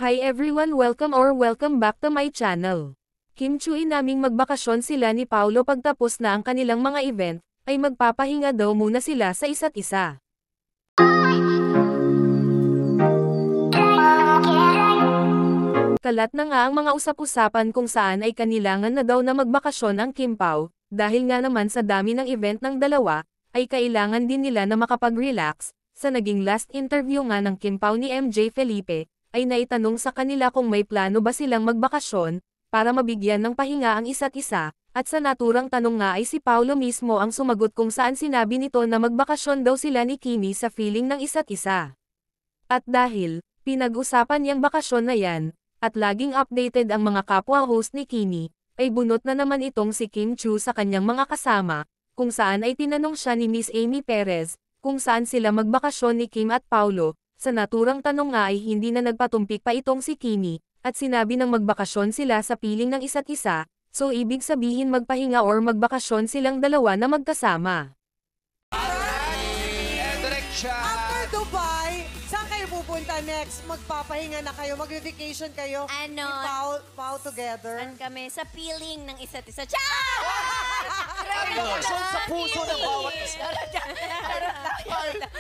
Hi everyone, welcome back to my channel. Kim Chu naming magbakasyon sila ni Paolo pagtapos na ang kanilang mga event, ay magpapahinga daw muna sila sa isa't isa. Kalat na nga ang mga usap-usapan kung saan ay kanilangan na daw na magbakasyon ang Kim Pao, dahil nga naman sa dami ng event ng dalawa, ay kailangan din nila na makapag-relax. Sa naging last interview nga ng Kim Pao ni MJ Felipe, ay naitanong sa kanila kung may plano ba silang magbakasyon, para mabigyan ng pahinga ang isa't isa, at sa naturang tanong nga ay si Paolo mismo ang sumagot kung saan sinabi nito na magbakasyon daw sila ni Kimi sa feeling ng isa't isa. At dahil, pinag-usapan niyang bakasyon na yan, at laging updated ang mga kapwa-host ni Kimi, ay bunot na naman itong si Kim Chu sa kanyang mga kasama, kung saan ay tinanong siya ni Miss Amy Perez, kung saan sila magbakasyon ni Kim at Paolo. Sa naturang tanong nga ay hindi na nagpatumpik pa itong si Kimi, at sinabi ng magbakasyon sila sa piling ng isa't isa, so ibig sabihin magpahinga or magbakasyon silang dalawa na magkasama. After Dubai, saan kayo pupunta next? Magpapahinga na kayo, mag-vacation kayo. Ano? Pau together. Saan kami? Sa feeling ng isa't isa. Ciao! Relasyon sa puso ng bawat isa. Charot lang.